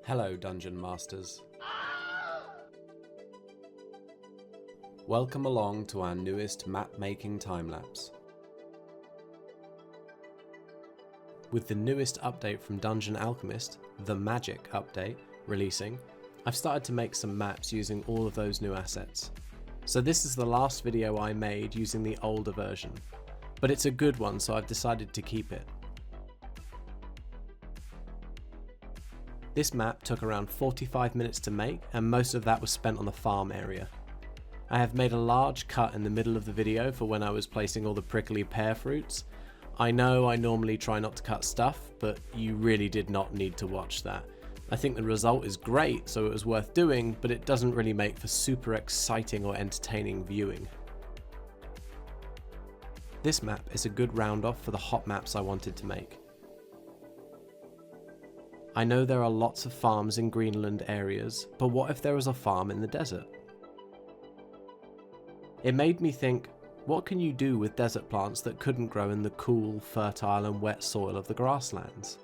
Hello, Dungeon Masters. Welcome along to our newest map-making time-lapse. With the newest update from Dungeon Alchemist, the Magic update, releasing, I've started to make some maps using all of those new assets. So this is the last video I made using the older version, but it's a good one, so I've decided to keep it. This map took around 45 minutes to make, and most of that was spent on the farm area. I have made a large cut in the middle of the video for when I was placing all the prickly pear fruits. I know I normally try not to cut stuff, but you really did not need to watch that. I think the result is great, so it was worth doing, but it doesn't really make for super exciting or entertaining viewing. This map is a good round off for the hot maps I wanted to make. I know there are lots of farms in Greenland areas, but what if there was a farm in the desert? It made me think, what can you do with desert plants that couldn't grow in the cool, fertile and wet soil of the grasslands?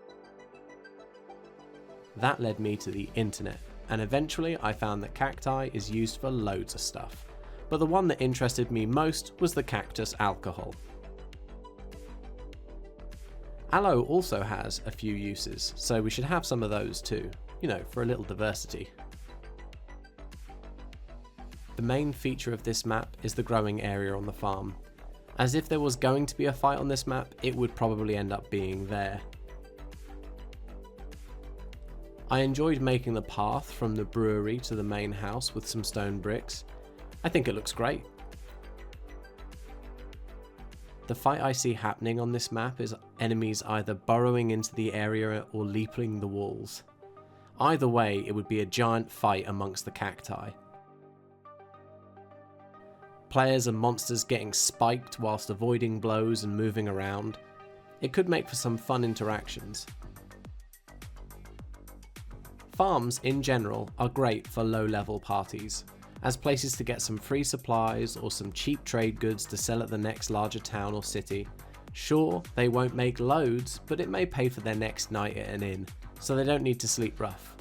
That led me to the internet, and eventually I found that cacti is used for loads of stuff, but the one that interested me most was the cactus alcohol. Aloe also has a few uses, so we should have some of those too, for a little diversity. The main feature of this map is the growing area on the farm. As if there was going to be a fight on this map, it would probably end up being there. I enjoyed making the path from the brewery to the main house with some stone bricks. I think it looks great. The fight I see happening on this map is enemies either burrowing into the area or leaping the walls. Either way, it would be a giant fight amongst the cacti. Players and monsters getting spiked whilst avoiding blows and moving around. It could make for some fun interactions. Farms in general are great for low-level parties, as places to get some free supplies or some cheap trade goods to sell at the next larger town or city. Sure, they won't make loads, but it may pay for their next night at an inn, so they don't need to sleep rough.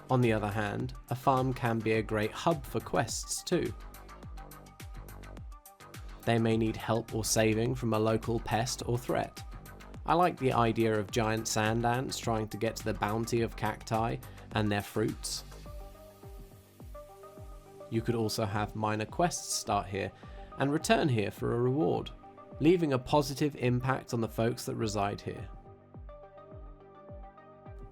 On the other hand, a farm can be a great hub for quests too. They may need help or saving from a local pest or threat. I like the idea of giant sand ants trying to get to the bounty of cacti and their fruits. You could also have minor quests start here and return here for a reward, leaving a positive impact on the folks that reside here.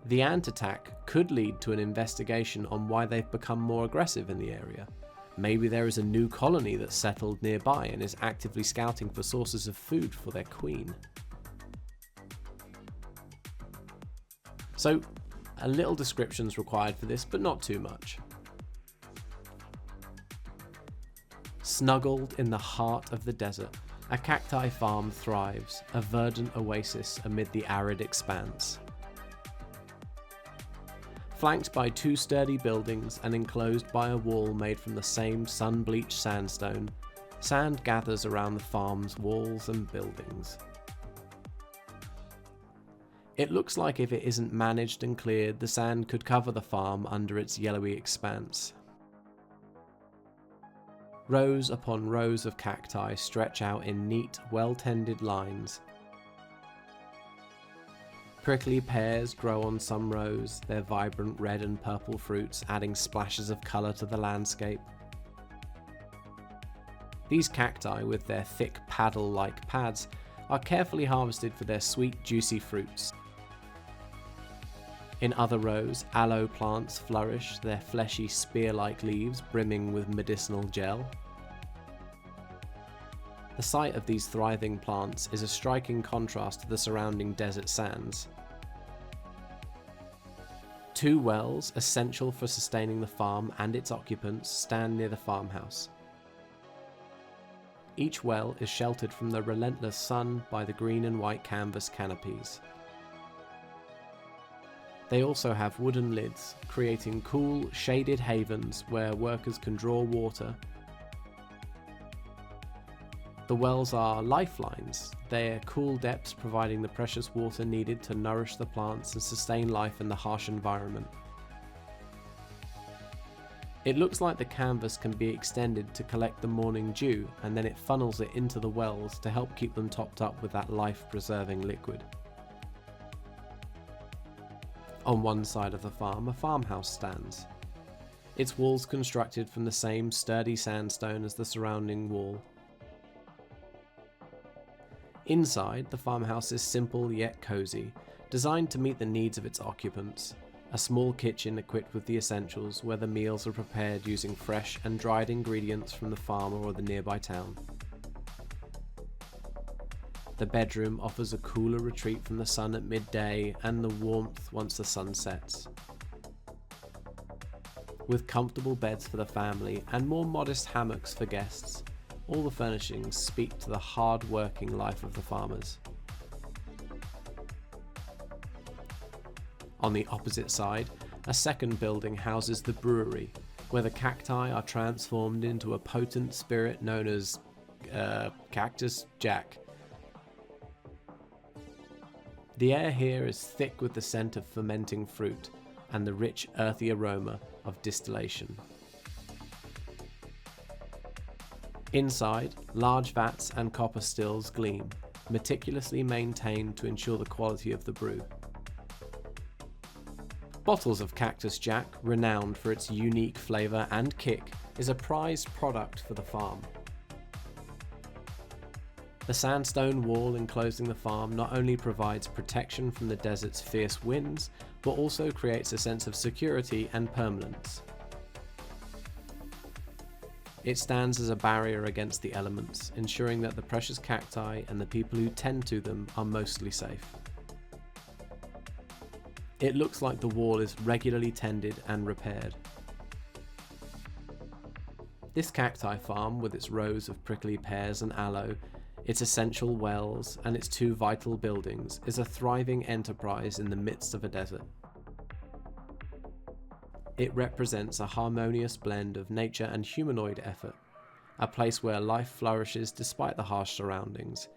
The ant attack could lead to an investigation on why they've become more aggressive in the area. Maybe there is a new colony that's settled nearby and is actively scouting for sources of food for their queen. So, a little description's required for this, but not too much. Snuggled in the heart of the desert, a cacti farm thrives, a verdant oasis amid the arid expanse. Flanked by two sturdy buildings and enclosed by a wall made from the same sun-bleached sandstone, sand gathers around the farm's walls and buildings. It looks like if it isn't managed and cleared, the sand could cover the farm under its yellowy expanse. Rows upon rows of cacti stretch out in neat, well-tended lines. Prickly pears grow on some rows, their vibrant red and purple fruits adding splashes of colour to the landscape. These cacti, with their thick paddle-like pads, are carefully harvested for their sweet, juicy fruits. In other rows, aloe plants flourish, their fleshy spear-like leaves brimming with medicinal gel. The sight of these thriving plants is a striking contrast to the surrounding desert sands. Two wells, essential for sustaining the farm and its occupants, stand near the farmhouse. Each well is sheltered from the relentless sun by the green and white canvas canopies. They also have wooden lids, creating cool, shaded havens where workers can draw water. The wells are lifelines. They're cool depths providing the precious water needed to nourish the plants and sustain life in the harsh environment. It looks like the canvas can be extended to collect the morning dew, and then it funnels it into the wells to help keep them topped up with that life-preserving liquid. On one side of the farm, a farmhouse stands. Its walls constructed from the same sturdy sandstone as the surrounding wall. Inside, the farmhouse is simple yet cozy, designed to meet the needs of its occupants. A small kitchen equipped with the essentials where the meals are prepared using fresh and dried ingredients from the farmer or the nearby town. The bedroom offers a cooler retreat from the sun at midday and the warmth once the sun sets. With comfortable beds for the family and more modest hammocks for guests, all the furnishings speak to the hard-working life of the farmers. On the opposite side, a second building houses the brewery, where the cacti are transformed into a potent spirit known as Cactus Jack. The air here is thick with the scent of fermenting fruit and the rich earthy aroma of distillation. Inside, large vats and copper stills gleam, meticulously maintained to ensure the quality of the brew. Bottles of Cactus Jack, renowned for its unique flavour and kick, is a prized product for the farm. The sandstone wall enclosing the farm not only provides protection from the desert's fierce winds, but also creates a sense of security and permanence. It stands as a barrier against the elements, ensuring that the precious cacti and the people who tend to them are mostly safe. It looks like the wall is regularly tended and repaired. This cacti farm, with its rows of prickly pears and aloe, its essential wells, and its two vital buildings, is a thriving enterprise in the midst of a desert. It represents a harmonious blend of nature and humanoid effort, a place where life flourishes despite the harsh surroundings,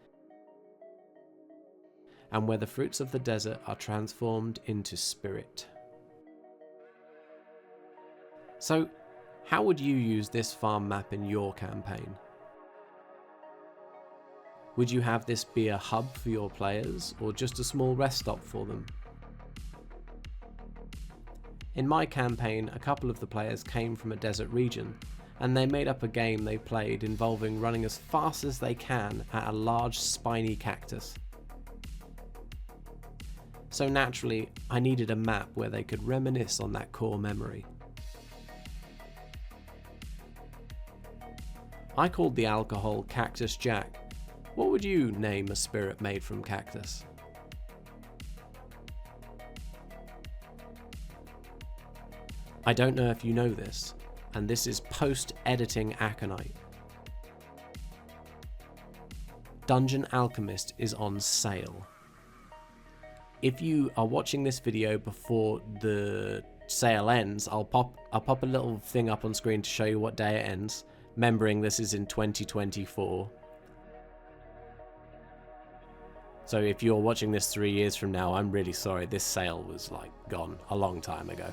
and where the fruits of the desert are transformed into spirit. So, how would you use this farm map in your campaign? Would you have this be a hub for your players, or just a small rest stop for them? In my campaign, a couple of the players came from a desert region, and they made up a game they played involving running as fast as they can at a large spiny cactus. So naturally, I needed a map where they could reminisce on that core memory. I called the alcohol Cactus Jack. What would you name a spirit made from cactus? I don't know if you know this, and this is post-editing aconite. Dungeon Alchemist is on sale. If you are watching this video before the sale ends, I'll pop a little thing up on screen to show you what day it ends, remembering this is in 2024. So if you're watching this 3 years from now, I'm really sorry, this sale was like gone a long time ago.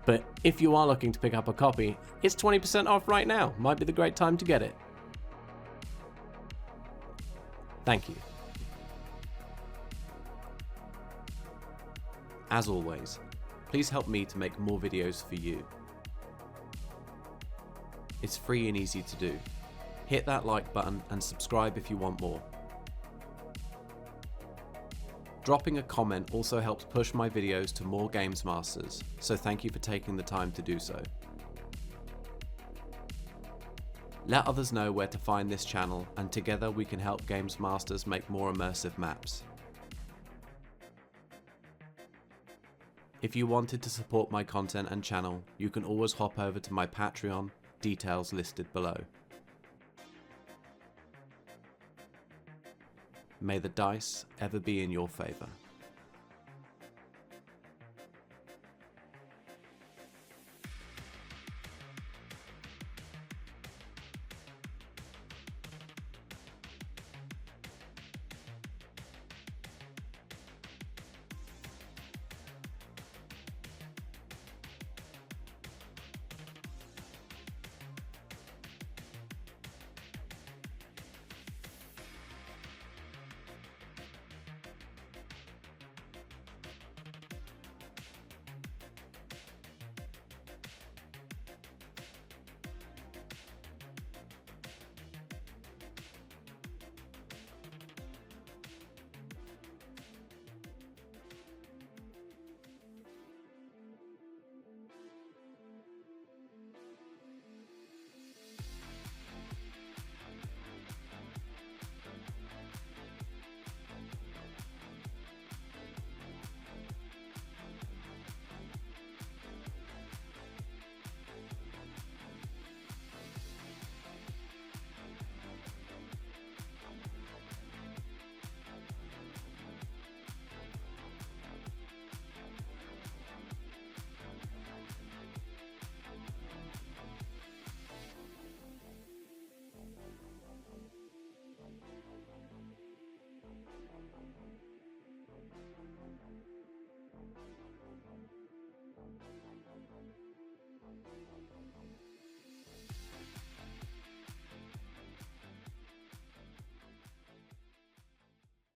But if you are looking to pick up a copy, it's 20% off right now. Might be the great time to get it. Thank you. As always, please help me to make more videos for you. It's free and easy to do. Hit that like button and subscribe if you want more. Dropping a comment also helps push my videos to more games masters, so thank you for taking the time to do so. Let others know where to find this channel, and together we can help games masters make more immersive maps. If you wanted to support my content and channel, you can always hop over to my Patreon, details listed below. May the dice ever be in your favour.